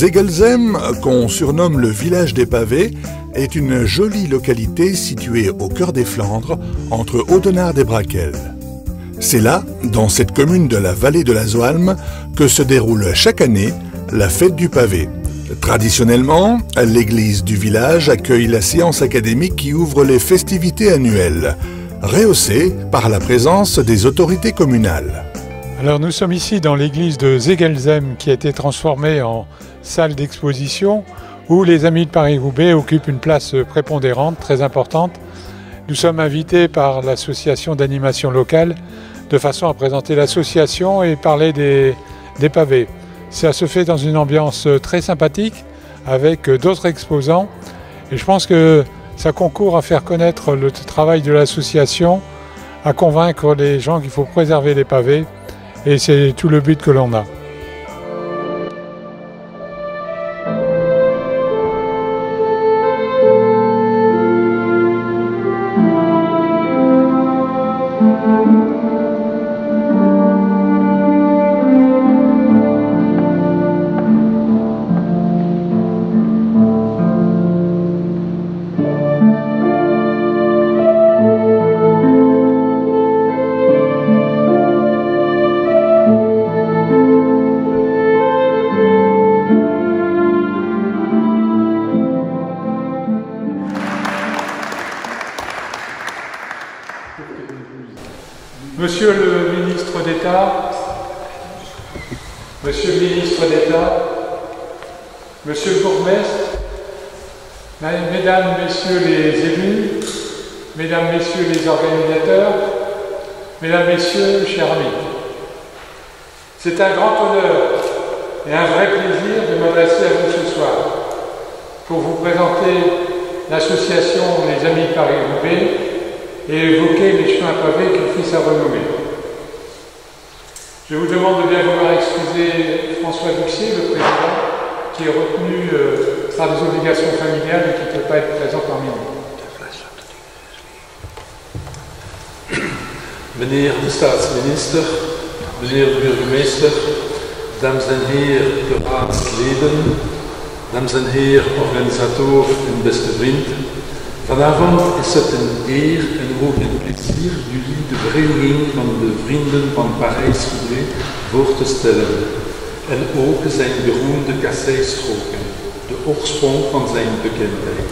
Zegelzem, qu'on surnomme le village des pavés, est une jolie localité située au cœur des Flandres, entre Audenarde et Brakel. C'est là, dans cette commune de la vallée de la Zoalme, que se déroule chaque année la fête du pavé. Traditionnellement, l'église du village accueille la séance académique qui ouvre les festivités annuelles, rehaussée par la présence des autorités communales. Alors nous sommes ici dans l'église de Zegelzem qui a été transformée en salle d'exposition où les Amis de Paris-Roubaix occupent une place prépondérante, très importante. Nous sommes invités par l'association d'animation locale de façon à présenter l'association et parler des pavés. Ça se fait dans une ambiance très sympathique avec d'autres exposants et je pense que ça concourt à faire connaître le travail de l'association, à convaincre les gens qu'il faut préserver les pavés et c'est tout le but que l'on a. Monsieur le ministre d'État, Monsieur le ministre d'État, Monsieur le bourgmestre, Mesdames, Messieurs les élus, Mesdames, Messieurs les organisateurs, Mesdames, Messieurs, chers amis. C'est un grand honneur et un vrai plaisir de m'adresser à vous ce soir pour vous présenter l'association Les Amis de Paris-Roubaix et évoquer les chemins pavés qui fit sa renommée. Je vous demande de bien vouloir excuser François Duxier, le président, qui est retenu par des obligations familiales et qui ne peut pas être présent parmi nous. Meneer de staatsminister, meneer de burgemeester, dames en heren de raadsleden, dames en heren organisator en beste vriend. Vanavond is het een eer en ook een plezier jullie de vereniging van de Vrienden van Parijs-Roubaix voor te stellen. En ook zijn beroemde kasseistroken, de oorsprong van zijn bekendheid.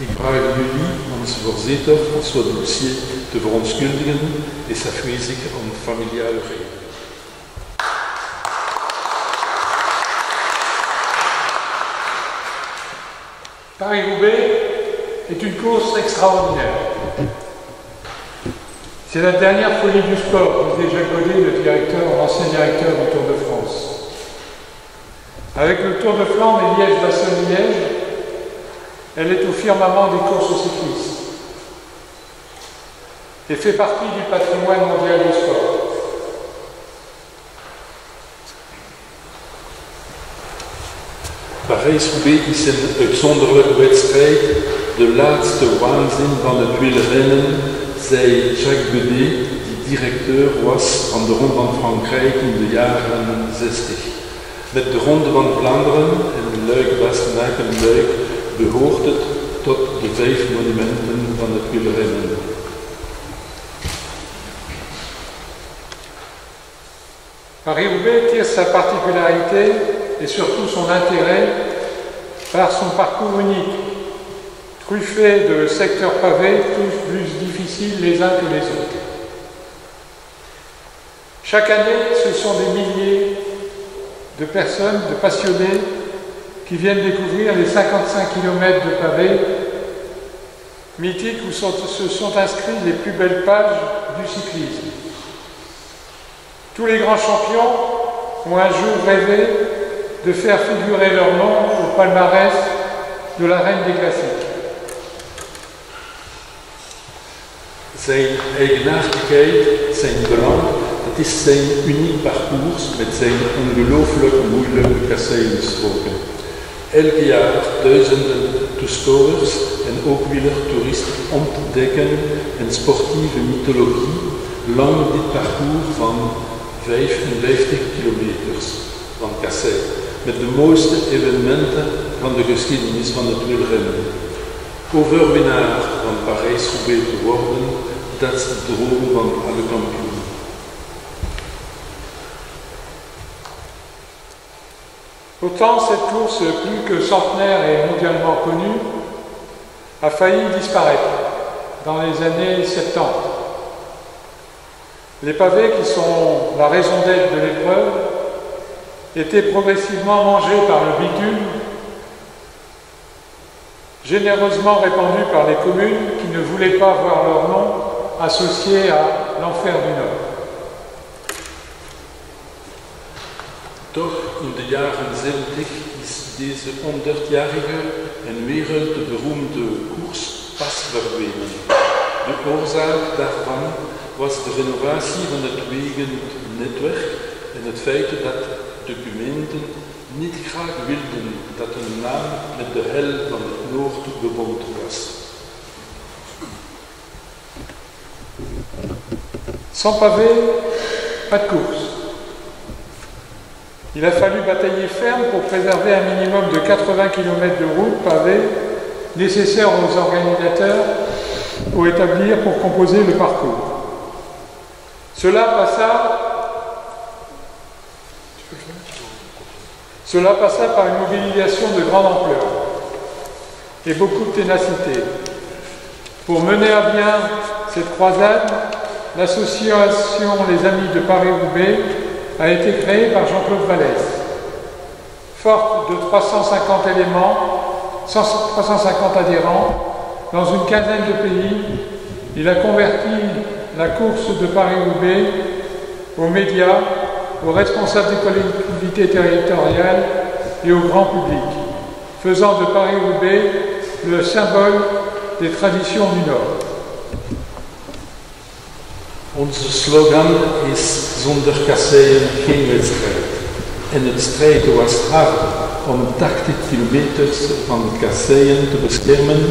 Ik vraag jullie, onze voorzitter, François Duxier, te verontschuldigen en s'afwezigen om familiale redenen. Paris-Roubaix est une course extraordinaire. C'est la dernière folie du sport, disait Jacques Godet, l'ancien directeur du Tour de France. Avec le Tour de Flandre et Liège-Bastogne-Liège, elle est au firmament des courses cyclistes et fait partie du patrimoine mondial du sport. Parijs-Roubaix is een uitzonderlijke wedstrijd. De laatste waanzin van het wielrennen, zei Jacques Godet, die directeur was van de Ronde van Frankrijk in de jaren 60. Met de Ronde van Vlaanderen en Luik-Bastenaken-Luik behoort het tot de 5 monumenten van het wielrennen. Paris-Roubaix tire sa particularité et surtout son intérêt par son parcours unique, truffé de secteurs pavés tous plus difficiles les uns que les autres. Chaque année, ce sont des milliers de personnes, de passionnés, qui viennent découvrir les 55 km de pavés mythiques où se sont inscrits les plus belles pages du cyclisme. Tous les grands champions ont un jour rêvé de faire figurer leur nom au palmarès de la reine des classiques. Zijn eigenaardigheid, zijn belang, het is zijn uniek parcours met zijn ongelooflijk moeilijke kasseienstroken. Elk jaar duizenden toeschouwers en ook wielertoeristen ontdekken een sportieve mythologie lang dit parcours van 55 kilometers van Kassei. met de mooiste evenementen van de geschiedenis van het wielrennen. Overwinnaar van Parijs-Roubaix te worden, dat is de droom van alle kampioenen. Pourtant, cette course plus que centenaire et mondialement connue a failli disparaître dans les années 70. Les pavés, qui sont la raison d'être de l'épreuve, étaient progressivement mangés par le bitume, généreusement répandu par les communes qui ne voulaient pas voir leur nom associé à l'enfer du Nord. Toch in de jaren 70 is deze 100-jarige en wereldberoemde koers pas verdwenen. De oorzaak daarvan was de renovatie van het wegennetwerk en het feit dat de gemeenten niet graag wilden dat hun naam met de hel van het Noord verbonden was. Sans pavé, pas de course. Il a fallu batailler ferme pour préserver un minimum de 80 km de route pavée nécessaire aux organisateurs pour composer le parcours. Cela passa par une mobilisation de grande ampleur et beaucoup de ténacité. Pour mener à bien cette croisade, l'association Les Amis de Paris-Roubaix a été créée par Jean-Claude Vallès. Forte de 350 adhérents dans une quinzaine de pays, il a converti la course de Paris-Roubaix aux médias, aux responsables des collectivités territoriales et au grand public, faisant de Paris-Roubaix le symbole des traditions du Nord. Onze slogan is zonder kasseien geen wedstrijd. En het strijden was hard om 80 kilometers van de kasseien te beschermen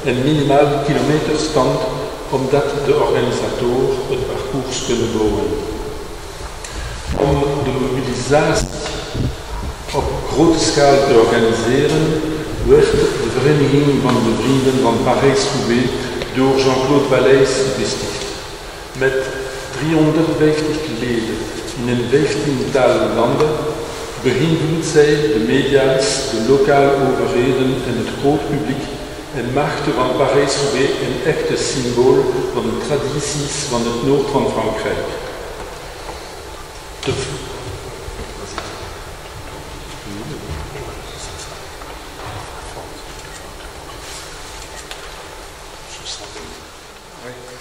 en minimaal kilometerstand omdat de organisator het parcours kunnen bouwen. Om de mobilisatie op grote schaal te organiseren werd de Vereniging van de Vrienden van Parijs-Roubaix door Jean-Claude Vallès gesticht. Met 350 leden in een 15-tal landen beïnvloedt zij de media's, de lokale overheden en het groot publiek en maakte van Parijs-Roubaix een echte symbool van de tradities van het noord van Frankrijk.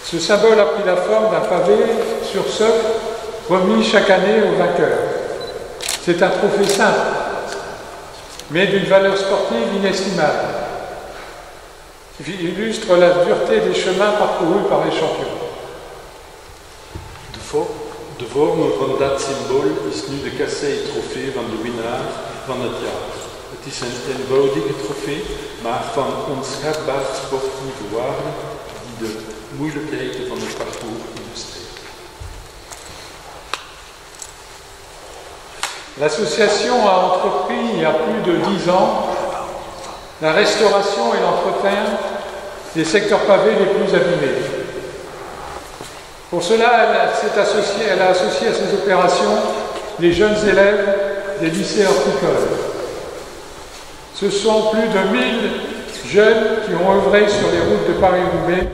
Ce symbole a pris la forme d'un pavé sur socle remis chaque année aux vainqueurs. C'est un trophée simple, mais d'une valeur sportive inestimable. Il illustre la dureté des chemins parcourus par les champions. De vorm van dat symbool is nu de Kassei-trofee van de winnaar van het jaar. Het is een eenvoudige trofee, maar van onschatbaar sportieve waarde die de moeilijkheden van het parcours illustreert. L'association a entrepris il y a plus de 10 ans la restauration et l'entretien des secteurs pavés les plus abîmés. Pour cela, elle a associé à ces opérations les jeunes élèves des lycées horticoles. Ce sont plus de 1000 jeunes qui ont œuvré sur les routes de Paris-Roubaix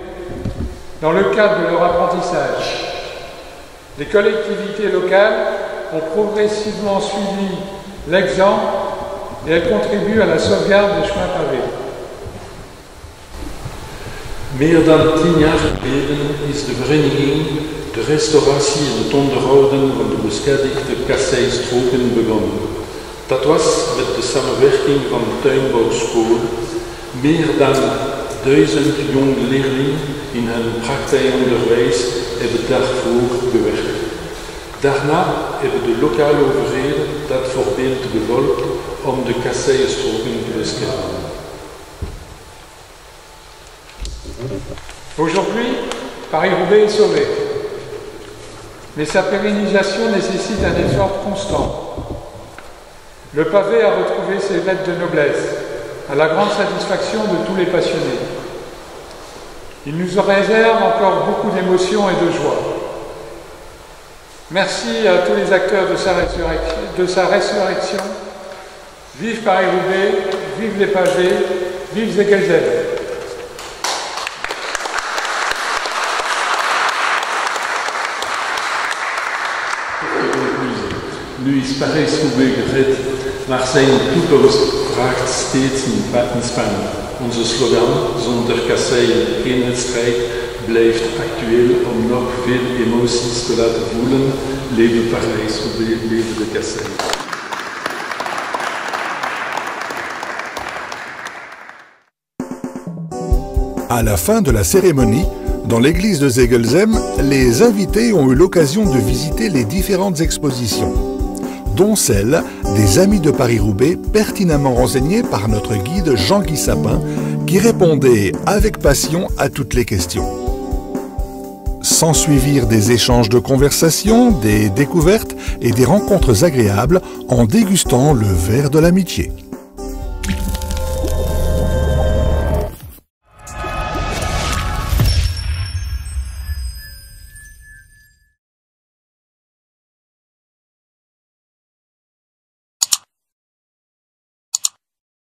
dans le cadre de leur apprentissage. Les collectivités locales ont progressivement suivi l'exemple et elles contribuent à la sauvegarde des chemins pavés. Meer dan 10 jaar geleden is de vereniging de restauratie en het onderhouden van de beschadigde kasseistroken begonnen. Dat was met de samenwerking van de tuinbouwschool. Meer dan 1000 jonge leerlingen in hun praktijkonderwijs hebben daarvoor gewerkt. Daarna hebben de lokale overheden dat voorbeeld gevolgd om de kasseienstroken te beschermen. Aujourd'hui, Paris-Roubaix est sauvé, mais sa pérennisation nécessite un effort constant. Le pavé a retrouvé ses lettres de noblesse, à la grande satisfaction de tous les passionnés. Il nous réserve encore beaucoup d'émotions et de joie. Merci à tous les acteurs de sa résurrection. Vive Paris-Roubaix, vive les pavés, vive Zegelzem. Nu is Parijs-Roubaix gered, maar zijn toekomst vraagt steeds een spanning. Onze slogan, zonder kasseien geen wedstrijd, blijft actueel om nog veel emoties te laten voelen. Leven Parijs-Roubaix, leven de kasseien. À la fin de la cérémonie, dans l'église de Zegelzem, les invités ont eu l'occasion de visiter les différentes expositions, dont celle des Amis de Paris-Roubaix, pertinemment renseignés par notre guide Jean-Guy Sapin, qui répondait avec passion à toutes les questions. S'ensuivirent des échanges de conversations, des découvertes et des rencontres agréables en dégustant le verre de l'amitié.